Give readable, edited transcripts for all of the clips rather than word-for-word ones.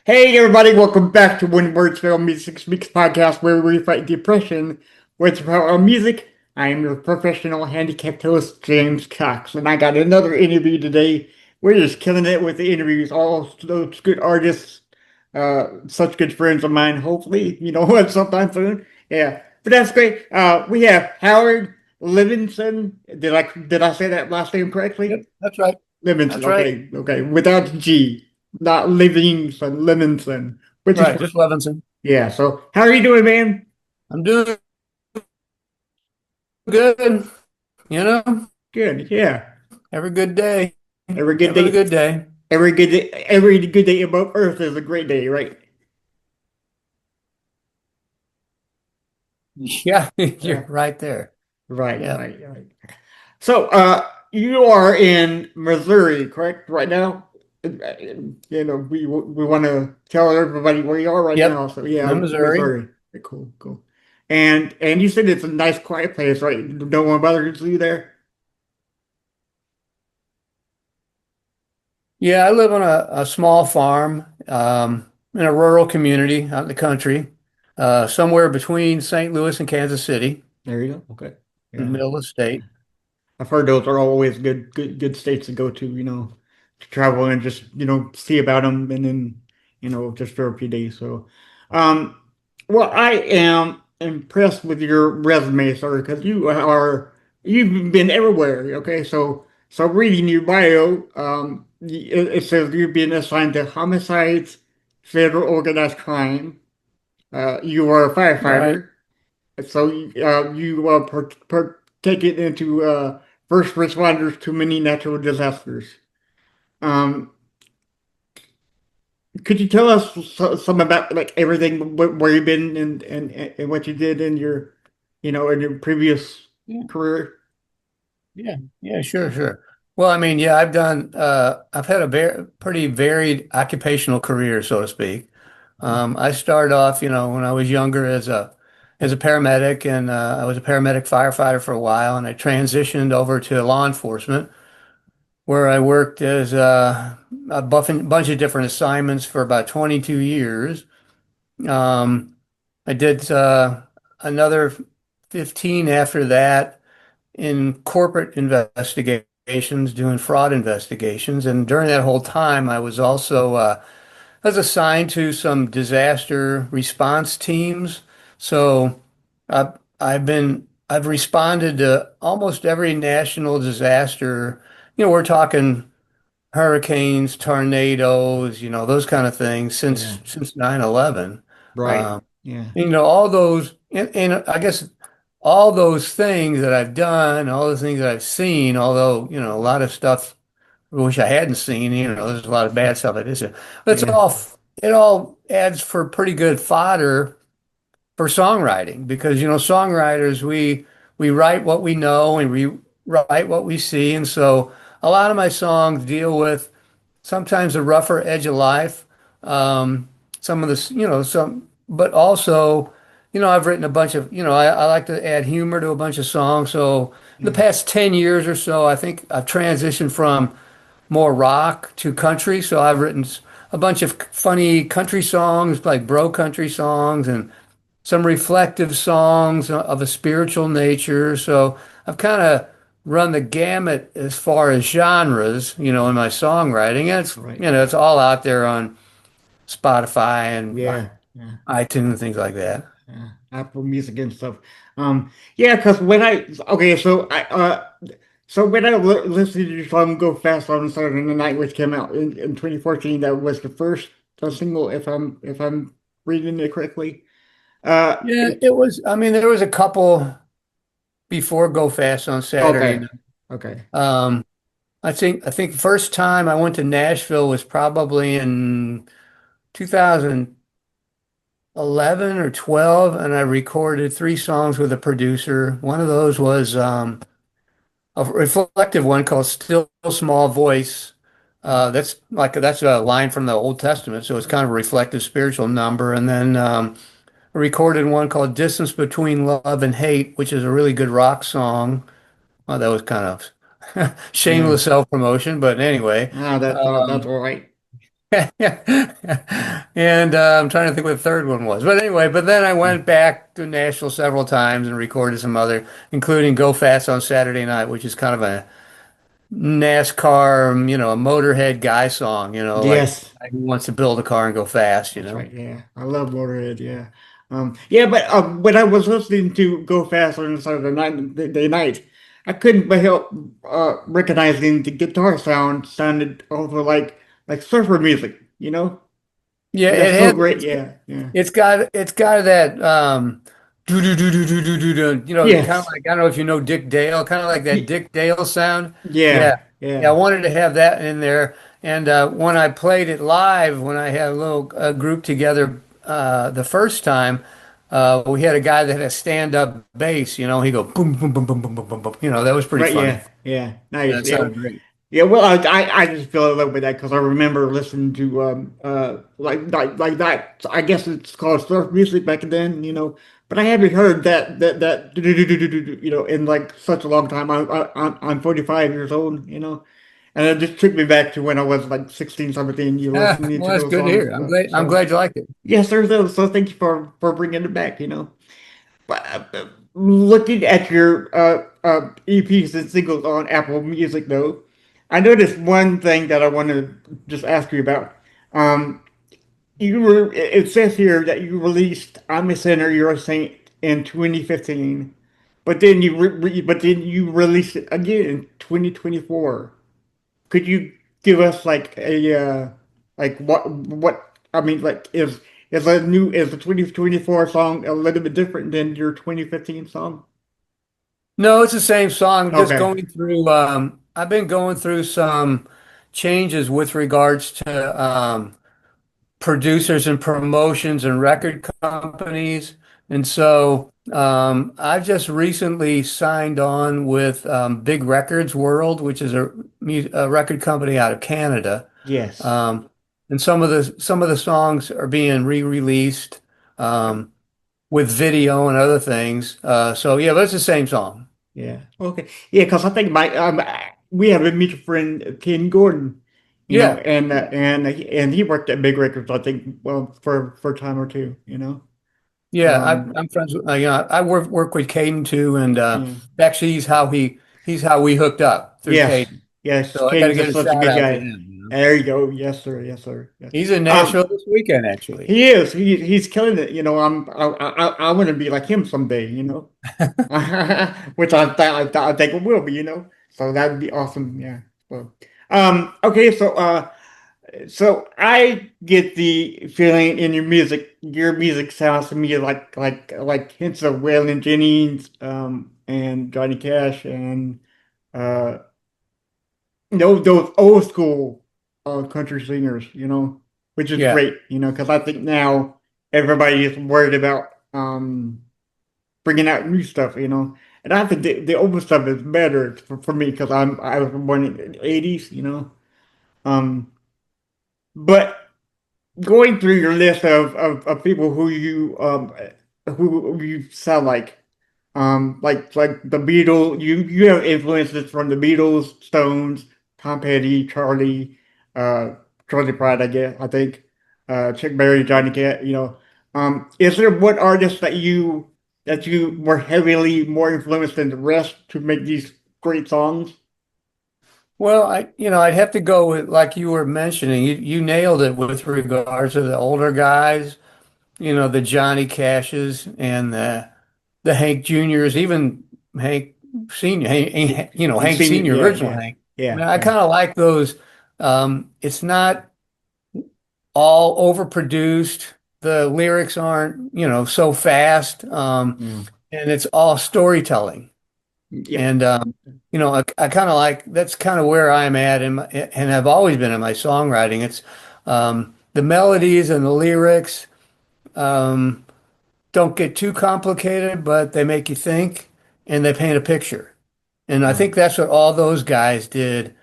Hey everybody, welcome back to When Words Fail Music Speaks podcast where we fight depression with the power of music. I am your professional handicapped host, James Cox, and I got another interview today. We're just killing it with the interviews, all those good artists, such good friends of mine, hopefully, sometime soon. Yeah, but that's great. We have Howard Levinson. Did I say that last name correctly? Yep, that's right. Livingston, That's right. okay, without the G, not Livingston, Livingston, which is Right. Just Levinson. yeah. So how are you doing, man? I'm doing good. You know, Good, yeah. every good day. Every good Every day, good day. every good day above Earth is a great day, right? Yeah, you're Yeah, right there. right, Yeah. right, right. So, you are in Missouri, correct? Right now, we want to tell everybody where you are right Yep. now. So yeah, I'm in Missouri. Missouri. Cool, cool. And you said it's a nice, quiet place, right? No one bothers you there. Yeah, I live on a small farm in a rural community out in the country, somewhere between St. Louis and Kansas City, There you go. Okay. in the Yeah. middle of the state. I've heard those are always good states to go to, to travel and just, see about them and then, just for a few days. So, um, well, I am impressed with your resume, sir, because you've been everywhere. Okay. So reading your bio, it says you've been assigned to homicides, federal organized crime. You are a Right. firefighter. So you take it into first responders to many natural disasters. Um, could you tell us some about like everything where you've been and what you did in your previous Yeah. career? Yeah. Yeah. Sure. Sure. Well, I mean, yeah, I've had a pretty varied occupational career, so to speak. I started off, when I was younger as a paramedic, and I was a paramedic firefighter for a while, and I transitioned over to law enforcement, where I worked as a bunch of different assignments for about 22 years. Um, I did another 15 after that in corporate investigations, doing fraud investigations, and during that whole time, I was assigned to some disaster response teams. So I've responded to almost every national disaster. We're talking hurricanes, tornadoes, those kind of things Yeah, since 9/11. right. Um, Yeah, all those, and I guess all those things that I've done, all the things that I've seen, although, a lot of stuff I wish I hadn't seen, there's a lot of bad stuff I did see. But yeah, it all adds for pretty good fodder for songwriting because, songwriters, we write what we know and we write what we see. And so a lot of my songs deal with sometimes the rougher edge of life. Some of the, but also, I've written a bunch of, I like to add humor to a bunch of songs. So the yeah, past 10 years or so, I think I've transitioned from more rock to country. So I've written a bunch of funny country songs, like bro country songs, and some reflective songs of a spiritual nature. So I've kind of run the gamut as far as genres, in my songwriting. And right. it's all out there on Spotify and Yeah, yeah. iTunes and things like that. Apple Music and stuff. Yeah, because when I okay, so when I listened to your song "Go Fast" on Saturday Night, which came out in 2014, that was the first single, if I'm reading it correctly. Yeah, It it was. I mean, there was a couple before Go Fast on Saturday okay, night. okay, Um, I think the first time I went to Nashville was probably in 2011 or 12, and I recorded three songs with a producer. One of those was a reflective one called "Still Small Voice." That's a line from the Old Testament, so it's kind of a reflective spiritual number. And then I recorded one called "Distance Between Love and Hate," which is a really good rock song. Well, that was kind of yeah. shameless self-promotion, but anyway. That's Um, all right. And I'm trying to think what the third one was. But anyway, but then I Yeah. went back to Nashville several times and recorded some other, including Go Fast on Saturday Night, which is kind of a NASCAR, a Motorhead guy song, like Yes. who wants to build a car and go fast, That's right. Yeah, I love Motorhead. Yeah, yeah. But when I was listening to Go Fast on Saturday night, I couldn't but help recognizing the guitar sounded over like surfer music. Yeah, And it that's so has great. Yeah, yeah. it's got that do do do do do do do do, kind of Yes. like I don't know if you know Dick Dale, kind of like that Y- Dick Dale sound. Yeah. Yeah. Yeah, I Yeah. wanted to have that in there. And when I played it live, when I had a little group together the first time, we had a guy that had a stand-up bass, he go boom boom boom boom boom boom boom boom. That was pretty Right. funny. Yeah. Yeah. Yeah, Nice. it Yeah. sounded great. Yeah, well, I just fell in love with that because I remember listening to like that. I guess it's called surf music back then, But I haven't heard that in like such a long time. I'm 45 years old, and it just took me back to when I was like 16, 17, listening to Well, that's those good to songs. hear. I'm So glad you liked it. yes, sir. So thank you for bringing it back. But looking at your EPs and singles on Apple Music, though, I noticed one thing that I want to just ask you about. Um, it says here that you released "I'm a Sinner, You're a Saint" in 2015, but then you released it again in 2024. Could you give us like like what I mean like is the 2024 song a little bit different than your 2015 song? No, it's the same song. Okay. I've been going through some changes with regards to producers and promotions and record companies. And so I've just recently signed on with Big Records World, which is a record company out of Canada. Yes. Um, and some of the songs are being re-released with video and other things. So yeah, but it's the same song. Yeah. Okay. Yeah, because I think my we have a mutual friend Ken Gordon, Yeah. and he worked at Big Records I think well for a time or two. Yeah, Um I'm friends with, I work with Caden too, and yeah. actually he's how we hooked up through Yes. Caden. Yes. So I got to Ken's get just a such a shout good out to guy. him. There you go. Yes, sir. Yes, sir. Yeah. He's in Um Nashville this weekend, actually. he is. He's killing it. I want to be like him someday. Which I think it will be. So that'd be awesome. Yeah. So, okay. So I get the feeling in your music sounds to me like hints of Waylon Jennings, and Johnny Cash, and uh, those old school country singers, which is Yeah. great, because I think now everybody is worried about bringing out new stuff. And I think the old stuff is better for me because I was born in the 80s. Um, but going through your list of people who you sound like the Beatles, you have influences from the Beatles, Stones, Tom Petty, uh Charlie Pride, I think, Chuck Berry, Johnny Cash. Is there one artist that you were heavily more influenced than the rest to make these great songs? Well, I'd have to go with like you were mentioning. You nailed it with regards to the older guys. The Johnny Cashes and the Hank Juniors, even Hank Senior, And Hank senior, Senior, yeah, original yeah, Hank. I yeah, mean, I yeah. kind of like those. It's not all overproduced. The lyrics aren't, so fast. Mm. And it's all storytelling. Yep. And I kind of like that's kind of where I'm at and I've always been in my songwriting. It's the melodies and the lyrics um, don't get too complicated, but they make you think and they paint a picture. And I Uh, think that's what all those guys did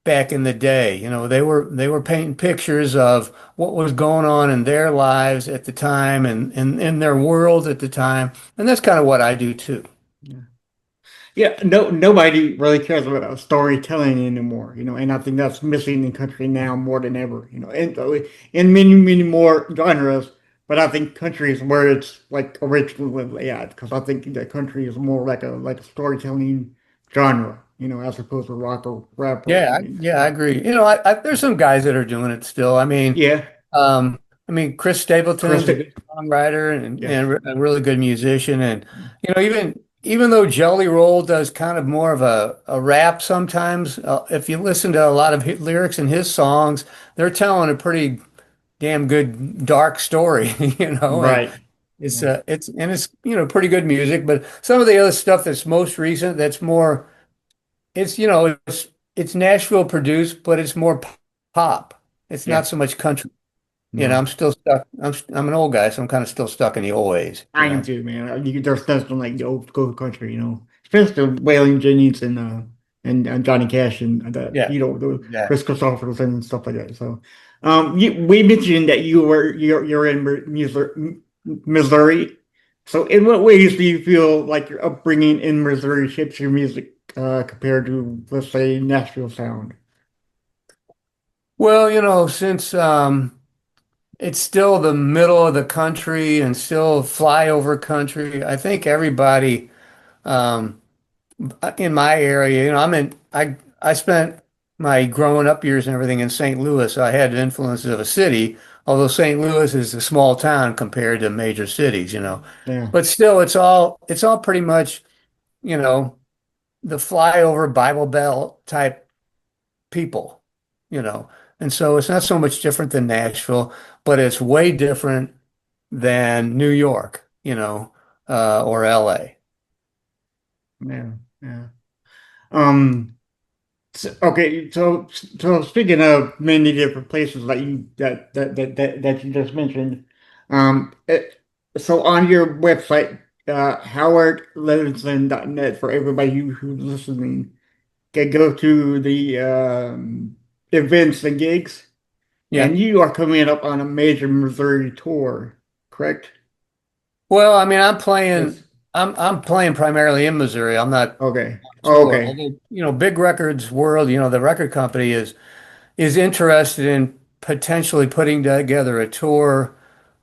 back in the day. They were painting pictures of what was going on in their lives at the time and in their world at the time. And that's kind of what I do too. yeah. Yeah, no, nobody really cares about storytelling anymore, and I think that's missing in country now more than ever, and in many, many more genres. But I think country is where it's like originally at, because I think that country is more like a storytelling genre, as opposed to rock or rap or anything. Yeah, I So agree. There's some guys that are doing it still. yeah, Um, Chris Stapleton's a Krista, good songwriter yes, a really good musician. And, even though Jelly Roll does kind of more of a rap sometimes, if you listen to a lot of lyrics in his songs, they're telling a pretty damn good dark story, and right, yeah, pretty good music. But some of the other stuff that's most recent, that's more, it's Nashville produced, but it's more pop. It's yeah, not so much country. no. I'm still stuck. I'm an old guy, so I'm kind of still stuck in the old ways. I am too, man. There's nothing like the old school country, especially Waylon Jennings and Johnny Cash and that, Yeah, the Chris exactly. Christopherson and stuff like that. So, we mentioned that you're in Missouri. So, in what ways do you feel like your upbringing in Missouri shapes your music compared to, let's say, Nashville sound? Well, since it's still the middle of the country and still flyover country, I think everybody um, in my area, I spent my growing up years and everything in St. Louis. So I had the influences of a city, although St. Louis is a small town compared to major cities. Yeah, But still, it's all pretty much, you know, the flyover Bible Belt type people, you know. And so it's not so much different than Nashville, but it's way different than New York, or LA. yeah, yeah. Um, Okay, so speaking of many different places that you just mentioned, so on your website, howardlevinson.net for everybody who's listening, can go to the events and gigs, Yeah. and you are coming up on a major Missouri tour, correct? Well, Yes. I'm playing primarily in Missouri. I'm not Okay. on Oh, tour. okay. Although, Big Records World, the record company is interested in potentially putting together a tour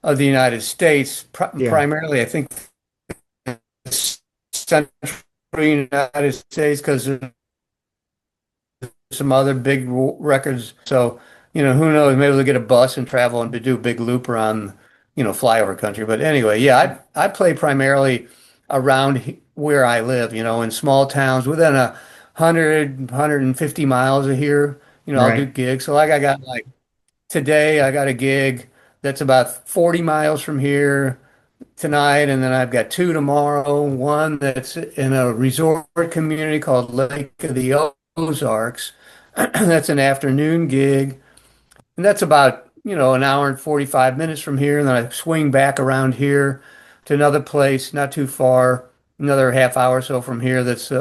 of the United States, Yeah. primarily, I think, central United States, because there's some other big records. So, who knows? Maybe they'll get a bus and travel and do a big loop around, flyover country. But anyway, yeah, I play primarily around where I live, in small towns within 150 miles of here. I'll do Right. gigs. So, like, today, I got a gig that's about 40 miles from here tonight, and then I've got two tomorrow. One that's in a resort community called Lake of the Ozarks. That's an afternoon gig, and that's about, an hour and 45 minutes from here. And then I swing back around here to another place not too far, another half hour or so from here that's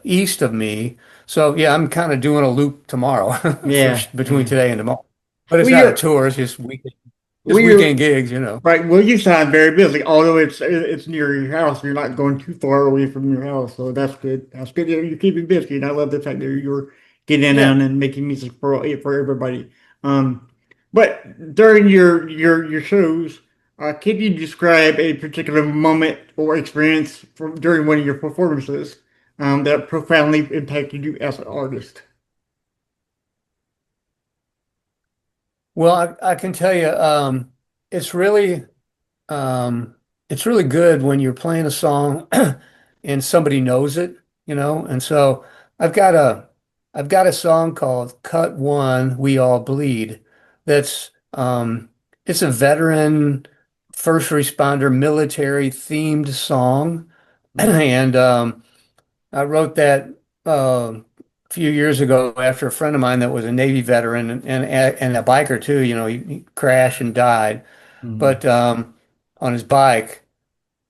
east of me. So yeah, I'm kind of doing a loop tomorrow Yeah. between Yeah. today and tomorrow. But it's Well, not a you're tour, just you're weekend gigs. right. Well, you sound very busy, although it's near your house. You're not going too far away from your house, so that's good. That's good. You're keeping busy, and I love the fact that you're getting Yeah. on and making music for everybody. Um, but during your shows, can you describe a particular moment or experience during one of your performances that profoundly impacted you as an artist? Well, I can tell you, it's really um, it's really good when you're playing a song and somebody knows it, And so I've got a I've got a song called "Cut One, We All Bleed." That's it's a veteran first responder military themed song, and I wrote that a few years ago after a friend of mine that was a Navy veteran and a biker too. He crashed and died, Mm-hmm. but on his bike.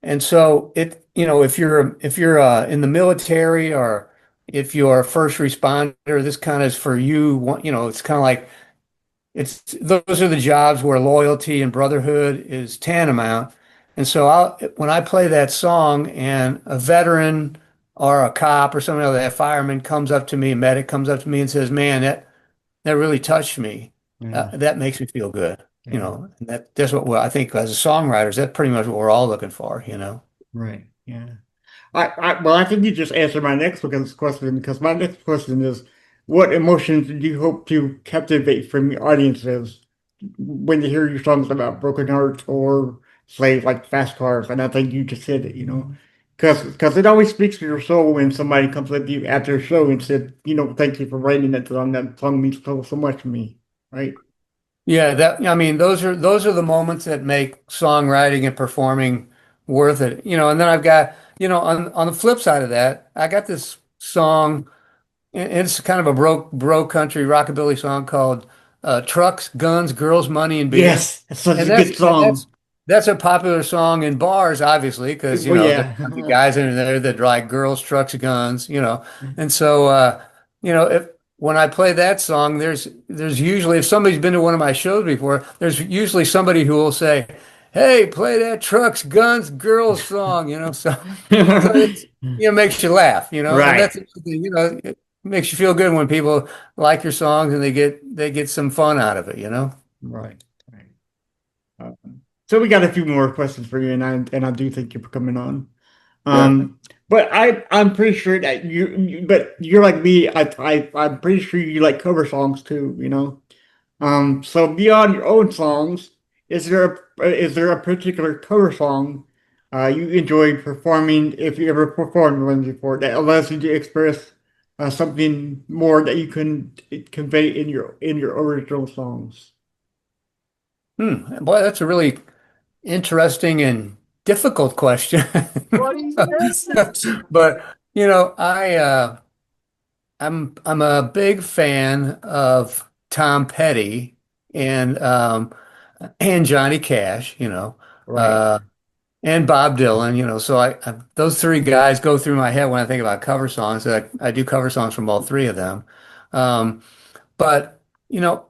And so if you're in the military or if you're a first responder, this kind of is for you. It's kind of like those are the jobs where loyalty and brotherhood is tantamount. And so when I play that song and a veteran or a cop or something like that fireman comes up to me, a medic comes up to me and says, "Man, that really touched me." Yeah, That makes me feel good, yeah, And that's what I think as a songwriters, that's pretty much what we're all looking for. right, yeah. Well, I think you just answered my next question because my next question is, what emotions do you hope to captivate from your audiences when they hear your songs about broken hearts or say like fast cars? And I think you just said it, because it always speaks to your soul when somebody comes up to you after a show and said, thank you for writing that song. That song means so much to me, right? Yeah, I mean those are the moments that make songwriting and performing worth it. And then I've got, on the flip side of that, I got this song. It's kind of a bro country rockabilly song called Trucks, Guns, Girls, Money, and Beer. Yes, it's such a And good song. that's a popular song in bars, obviously, because Well, there's yeah. a bunch of guys in there that like girls, trucks, guns. And so if when I play that song, there's usually, if somebody's been to one of my shows before, there's usually somebody who will say, "Hey, play that trucks, guns, girls song." So it's makes you laugh, and Right, that's it makes you feel good when people like your songs and they get some fun out of it. right, right. So we got a few more questions for you, and I do thank you for coming on. Sure. But I'm pretty sure that but you're like me. I'm pretty sure you like cover songs too. So beyond your own songs, is there a particular cover song you enjoy performing if you ever performed one before that allows you to express something more that you can convey in your original songs? Boy, that's a really interesting and difficult question. But I'm a big fan of Tom Petty and and Johnny Cash, Right. uh, and Bob Dylan. So those three guys go through my head when I think about cover songs. I do cover songs from all three of them. Um, but you know,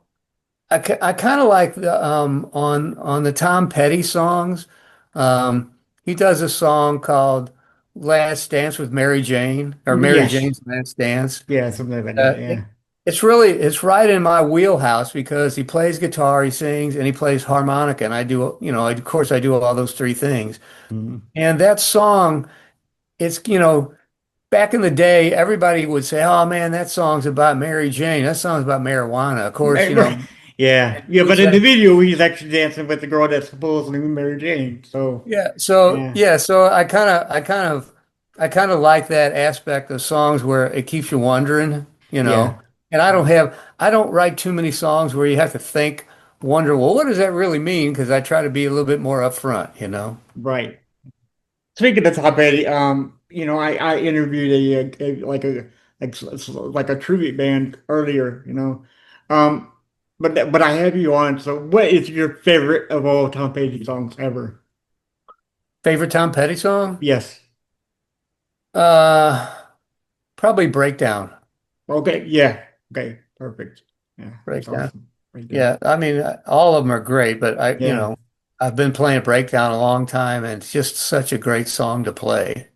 I kind of like on the Tom Petty songs. Um, he does a song called "Last Dance with Mary Jane" or "Mary Yes. Jane's Last Dance." Yeah, something like that. Uh, Yeah. it, it's right in my wheelhouse because he plays guitar, he sings, and he plays harmonica, and I do of course I do all those three things. Mhm. And that song, it's back in the day, everybody would say, "Oh man, that song's about Mary Jane. That song's about marijuana." Of course, Yeah, and he yeah, would but in the say. video, he's actually dancing with the girl that's supposedly Mary Jane. So, Yeah, so yeah, yeah, so I kind of like that aspect of songs where it keeps you wondering, you yeah, know. And I don't write too many songs where you have to think, wonder, well, what does that really mean? Because I try to be a little bit more upfront. right. Speaking of Tom Petty, I interviewed like a tribute band earlier, um, but I have you on. So, what is your favorite of all Tom Petty songs ever? Favorite Tom Petty song? Yes. Uh, Probably Breakdown. Okay. Yeah. Okay. Perfect. Yeah, that's Breakdown. awesome. Right there. Yeah, I mean, all of them are great, but Yeah. I've been playing Breakdown a long time, and it's just such a great song to play.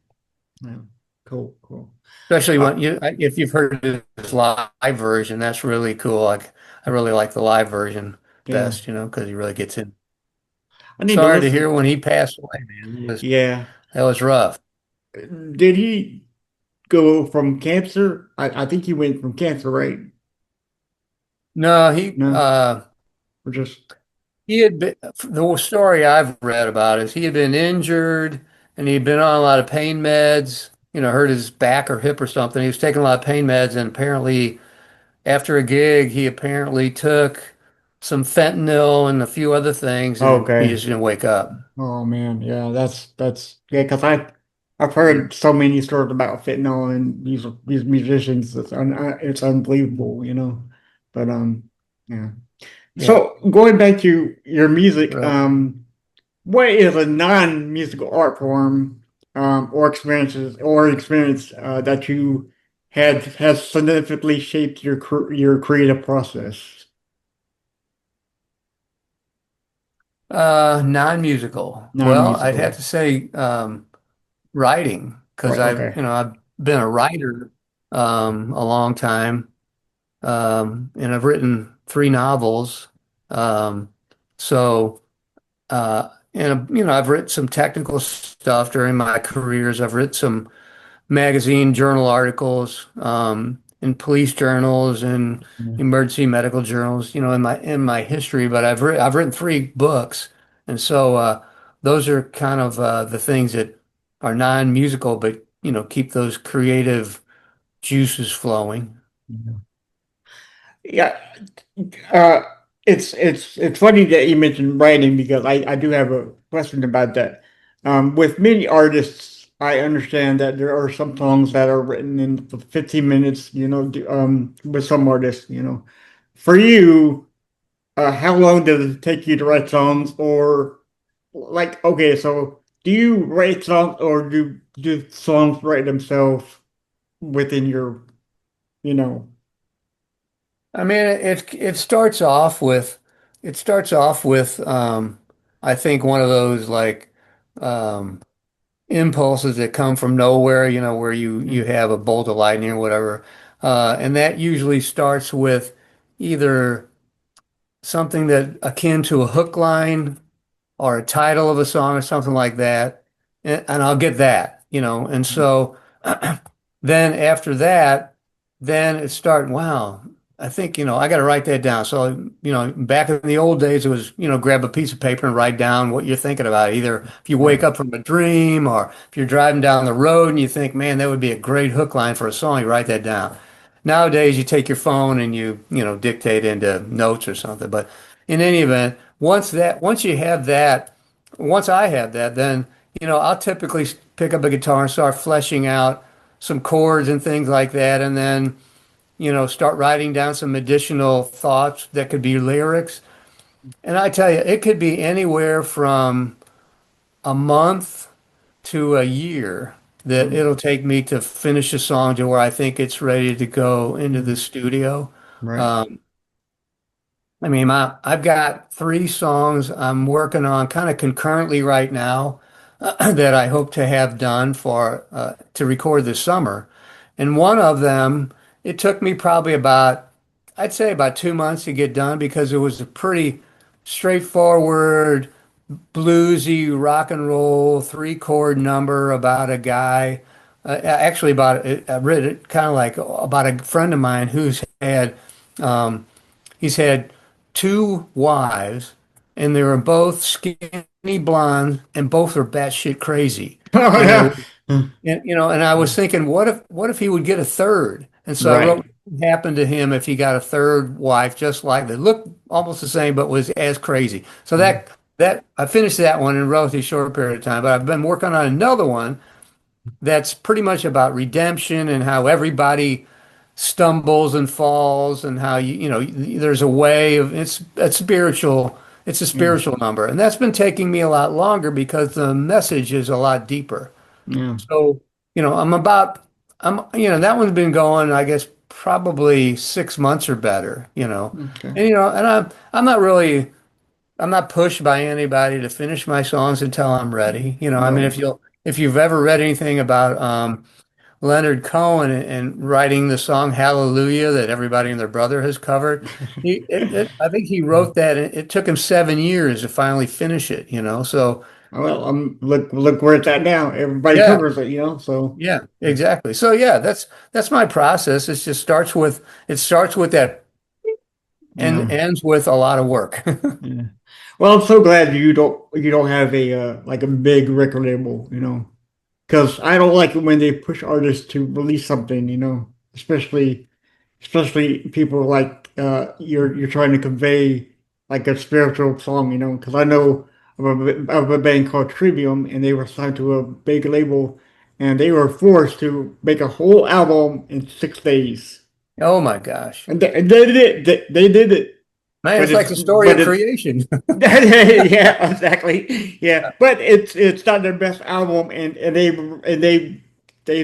Yeah. Cool. Cool. Especially Uh, if you've heard his live version, that's really cool. Like I really like the live version yeah. best, because he really gets in. I need to Sorry to hear listen. when he passed away, man. Yeah. That was rough. Did he go from cancer? I think he went from cancer, right? No, No, or just he had been, the story I've read about is he had been injured and he'd been on a lot of pain meds, hurt his back or hip or something. He was taking a lot of pain meds, and apparently after a gig, he apparently took some fentanyl and a few other things, and he okay. just didn't wake up. Oh man, yeah, that's yeah. Because I've heard so many stories about fentanyl and these musicians. It's unbelievable, But yeah. Yeah, So going back to your music, really. what is a non-musical art form or experience that you had has significantly shaped your creative process? Non-musical. Well, I'd have Non-musical, to say writing because right? Okay. I've been a writer a long time, and I've written three novels. Um, so, and I've written some technical stuff during my careers. I've written some magazine journal articles, in police journals and Yeah. emergency medical journals, in my history. But I've written three books, and so those are kind of the things that are non-musical, but keep those creative juices flowing. Yeah. Uh, it's funny that you mentioned writing because I do have a question about that. With many artists, I understand that there are some songs that are written in 15 minutes, with some artists, For you, how long does it take you to write songs? Or like, okay, so do you write songs or do songs write themselves within your, you know? I mean, it starts off with I think one of those like um, impulses that come from nowhere, where you have a bolt of lightning or whatever, and that usually starts with either something that akin to a hook line or a title of a song or something like that, and I'll get that, and so then after that, then it start, wow, I think, I got to write that down. So, back in the old days, it was, grab a piece of paper and write down what you're thinking about. Either if you wake Right. up from a dream or if you're driving down the road and you think, man, that would be a great hook line for a song, you write that down. Nowadays, you take your phone and dictate into notes or something. But in any event, once I have that, then, I'll typically pick up a guitar and start fleshing out some chords and things like that. And then, start writing down some additional thoughts that could be lyrics. And I tell you, it could be anywhere from a month to a year that Mm, it'll take me to finish a song to where I think it's ready to go into the mm, studio. right. Um, I mean, I've got three songs I'm working on kind of concurrently right now that I hope to have done for to record this summer. And one of them, it took me probably I'd say about 2 months to get done because it was a pretty straightforward, bluesy rock and roll three-chord number about a guy. Actually, I read it kind of like about a friend of mine um, he's had two wives, and they were both skinny blonde, and both are batshit crazy. Oh And yeah. Mm, and I was thinking, what if he would get a third? And so I wrote right. what would happen to him if he got a third wife, just like that, looked almost the same, but was as crazy. So Mm, that I finished that one in a relatively short period of time. But I've been working on another one that's pretty much about redemption and how everybody stumbles and falls and how there's a way of it's a yeah. spiritual number, and that's been taking me a lot longer because the message is a lot deeper. Yeah. So that one's been going, I guess, probably 6 months or better, Okay. and I'm not pushed by anybody to finish my songs until I'm ready. I mean, Right. if you've ever read anything about Leonard Cohen and writing the song Hallelujah that everybody and their brother has covered. I think he wrote that, and it took him 7 years to finally finish it, So, Well, look where it's at now. Everybody yeah, covers it, so yeah, exactly. So, yeah, that's my process. It starts with that and yeah. ends with a lot of work. Yeah. Well, I'm so glad you don't have a like a big record label, because I don't like it when they push artists to release something, especially people like you're trying to convey like a spiritual song, because I know of a band called Trivium, and they were signed to a big label, and they were forced to make a whole album in 6 days, Oh my gosh. and they did it. They did it, Man, but it's like it's the story but of it's creation. yeah, exactly. Yeah, but it's not their best album, and they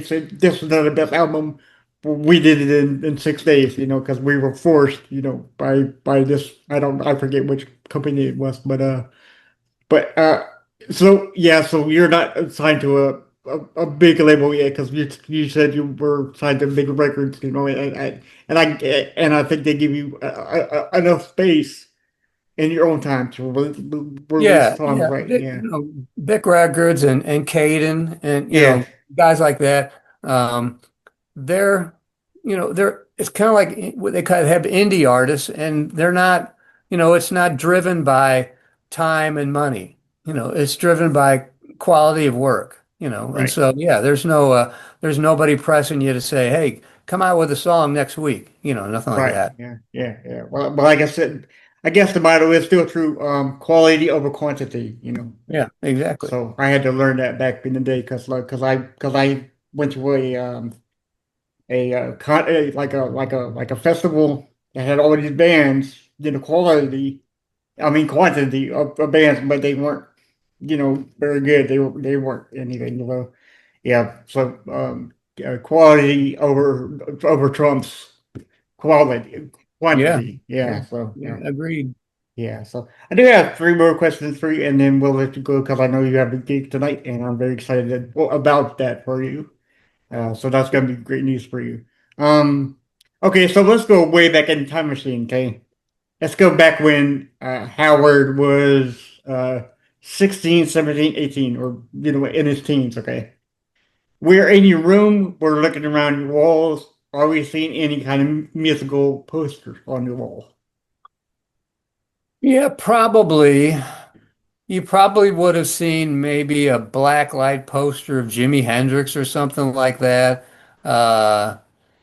said this is not the best album. We did it in 6 days, because we were forced, by this. I forget which company it was, but so yeah, so you're not signed to a big label, yeah, because you said you were signed to big records, and I think they give you enough space in your own time to release Yeah, songs, yeah. right? Yeah, Vic Records and Caden and yeah, guys like that. Um, they're they're it's kind of like what they kind of have indie artists, and they're not it's not driven by time and money. It's driven by quality of work. And right, so yeah, there's nobody pressing you to say, hey, come out with a song next week. Nothing like right, that. yeah, yeah, yeah. Well, like I said, I guess the motto is still true. Quality over quantity. Yeah, exactly. So I had to learn that back in the day because I went to a festival that had all these bands, quantity of bands, but they weren't, very good. They weren't anything, Yeah, so quality over trumps quality, Yeah, quantity. yeah, Yeah, so yeah. yeah, Agreed. yeah. So I do have three more questions for you, and then we'll let you go because I know you have a gig tonight, and I'm very excited about that for you. So that's gonna be great news for you. Um, okay, so let's go way back in the time machine. Okay, let's go back when Howard was 16, 17, 18, or in his teens. Okay, we're in your room. We're looking around your walls. Are we seeing any kind of musical posters on your wall? Yeah, probably. You probably would have seen maybe a black light poster of Jimi Hendrix or something like that. Uh,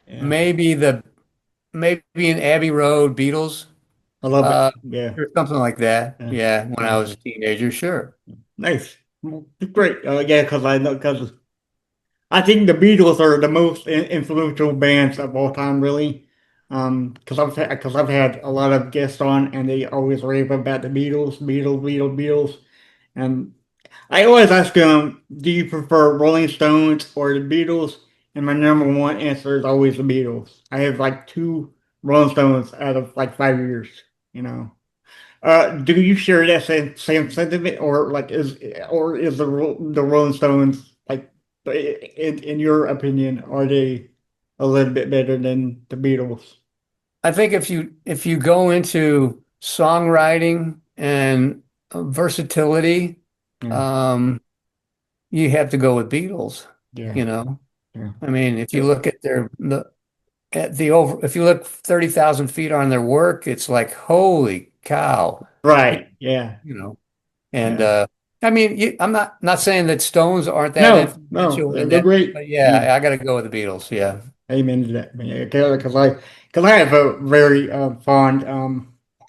Yeah, maybe an Abbey Road Beatles, I love it. uh, Yeah, or something like that. yeah, Yeah, when I yeah. was a teenager, sure. Nice. Well, great. Yeah, because I think the Beatles are the most influential bands of all time, really. Because I've had a lot of guests on, and they always rave about the Beatles, Beatles, Beatles, Beatles, and I always ask them, "Do you prefer Rolling Stones or the Beatles?" And my number one answer is always the Beatles. I have like two Rolling Stones out of like 5 years, you know. Do you share that same sentiment, or is the Rolling Stones like, in your opinion, are they a little bit better than the Beatles? I think if you go into songwriting and versatility, Yeah, um, you have to go with Beatles, yeah, you know. yeah. I mean, if you It- look at the over if you look 30,000 feet on their work, it's like holy cow. right. Yeah, you know and yeah. I mean I'm not saying that Stones aren't that No, no, influential in they're that, great. but Yeah. yeah, I got to go with the Beatles. Yeah. Amen to that, man. Because I have a very fond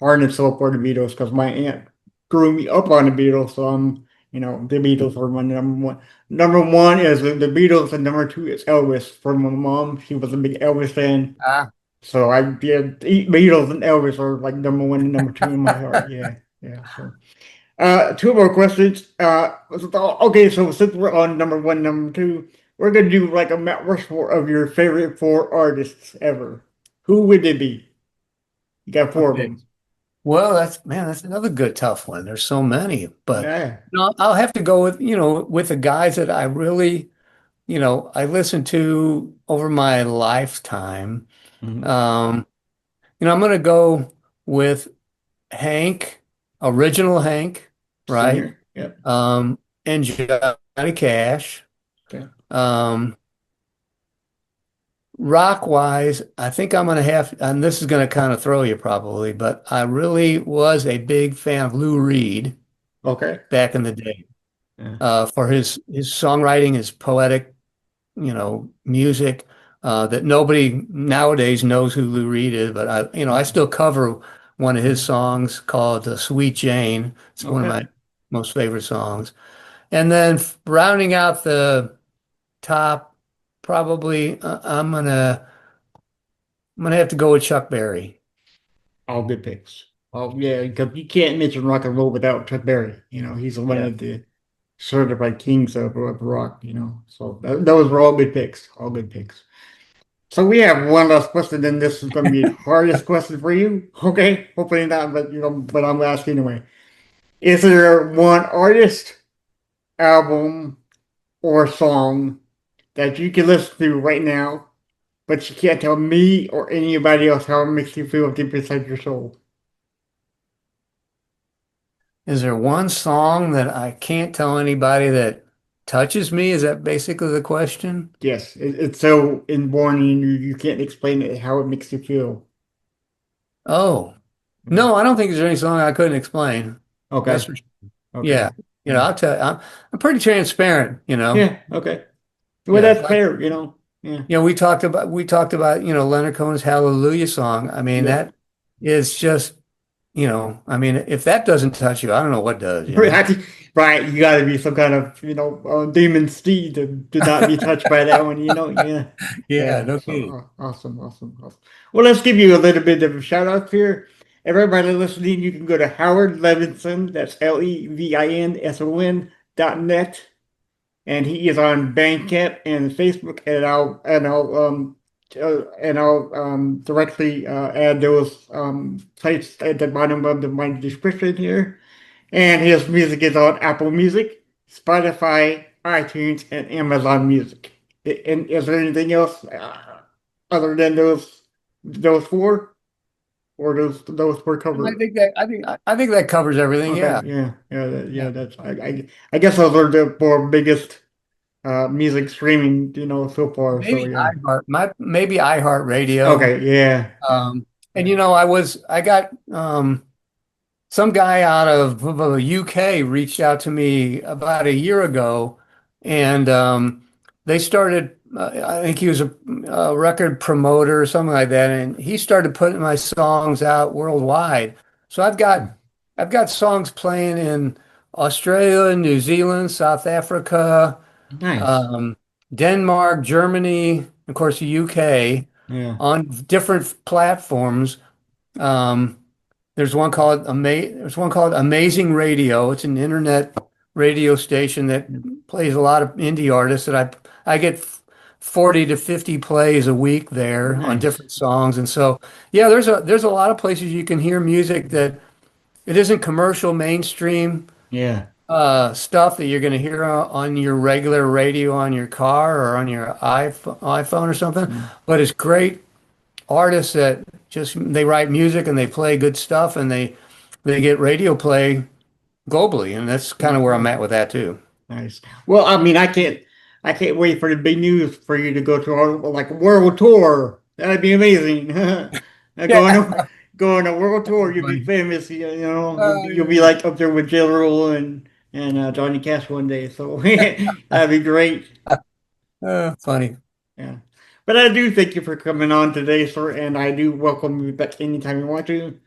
heart and soul for the Beatles because my aunt grew me up on the Beatles. So the Beatles are my number one. Number one is the Beatles, and number two is Elvis. For my mom, she was a big Elvis fan. Ah. So Beatles and Elvis are like number one and number two in my heart. Yeah, yeah. So. Two more questions. Okay, so since we're on number one, number two, we're gonna do like a Mount Rushmore of your favorite four artists ever. Who would they be? You got four of Okay. them. Well, that's another good tough one. There's so many, but Yeah. I'll have to go with the guys that I really, I listened to over my lifetime. Mhm. Um, I'm going to go with Hank, original Hank, right? Singer. Yep. And Johnny Cash. Okay. Um, Rock wise, I think I'm going to have, and this is going to kind of throw you probably, but I really was a big fan of Lou Reed Okay. back in the day, Yeah. for his songwriting, his poetic, music, that nobody nowadays knows who Lou Reed is, but I still cover one of his songs called Sweet Jane. It's one of Okay. my most favorite songs. And then rounding out the top, probably I'm gonna have to go with Chuck Berry. All good picks. Oh yeah, because you can't mention rock and roll without Chuck Berry. He's one Yeah. of the certified kings of rock. So those were all good picks. All good picks. So we have one last question, then this is going to be the hardest question for you. Okay, hopefully not, but I'm asking anyway. Is there one artist, album, or song that you can listen to right now, but you can't tell me or anybody else how it makes you feel deep inside your soul? Is there one song that I can't tell anybody that touches me? Is that basically the question? Yes, it's so inborn in you, you can't explain it, how it makes you feel. Oh, Yeah. no, I don't think there's any song I couldn't explain. That's Okay. for sure. Okay. Yeah. Yeah. I'll tell you, I'm pretty transparent. Yeah. Okay. Well, Yeah. that's fair. Yeah. We talked about, Leonard Cohen's Hallelujah song. I mean, Yeah. that is just, I mean, if that doesn't touch you, I don't know what does. Right. Right. You got to be some kind of, demon steed to not be touched by that one. Yeah. Yeah, Yeah. no So kidding. awesome. Awesome. Awesome. Well, let's give you a little bit of a shout out here. Everybody listening, you can go to Howard Levinson. That's LEVINSON.net. And he is on Bandcamp and Facebook, and I'll directly add those sites at the bottom of my description here. And his music is on Apple Music, Spotify, iTunes, and Amazon Music. And is there anything else other than those four, or those four I covered? think that I think that covers everything. Okay, Yeah. yeah. Yeah. That's I guess those are the four biggest music streaming, so far. So Maybe yeah. maybe iHeartRadio. Okay, yeah, yeah, And yeah. I got some guy out of the UK reached out to me about a year ago, and they started. I think he was a record promoter or something like that, and he started putting my songs out worldwide. So I've got songs playing in Australia, New Zealand, South Africa, Nice. um, Denmark, Germany, of course, the UK, Yeah, on different platforms. Um, there's one called Amazing Radio. It's an internet radio station that plays a lot of indie artists that I get 40 to 50 plays a week there on nice. different songs. And so yeah, there's a lot of places you can hear music that it isn't commercial mainstream Yeah, stuff that you're going to hear on your regular radio on your car or on your iPhone or something, yeah, but it's great artists that just they write music and they play good stuff and they get radio play globally, and that's kind of where I'm yeah. at with that too. Nice. Well, I mean, I can't wait for the big news for you to go to like a world tour. That'd be amazing. Going Yeah. to going a world tour, you'll be Funny. famous. You'll be Yeah. like up there with Jill Roll and Johnny Cash one day. So that'd be great. Funny. Yeah. But I do thank you for coming on today, sir, and I do welcome you back anytime you want to.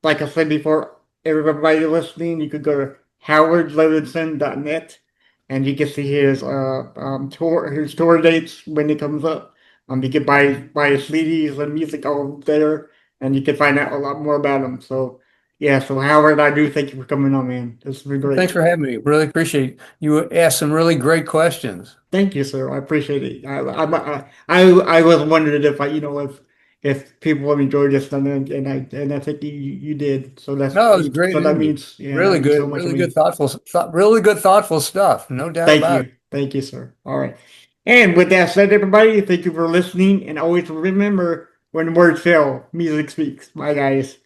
Like I said before, everybody listening, you could go to howardlevinson.net and you can see his tour dates when it comes up. You can buy his CDs and music all there, and you can find out a lot more about him. So yeah, so Howard, I do thank you for coming on, man. This has been Thanks great. for having me. Really appreciate it. You asked some really great questions. Thank you, sir. I appreciate it. I was wondering if if people have enjoyed this, and I think you did. So No, it was a great that interview. means, yeah, that means so much to me. Really good, thoughtful stuff. No doubt about it. Thank you, sir. All right. And with that said, everybody, thank you for listening, and always remember when words fail, music speaks. Bye, guys.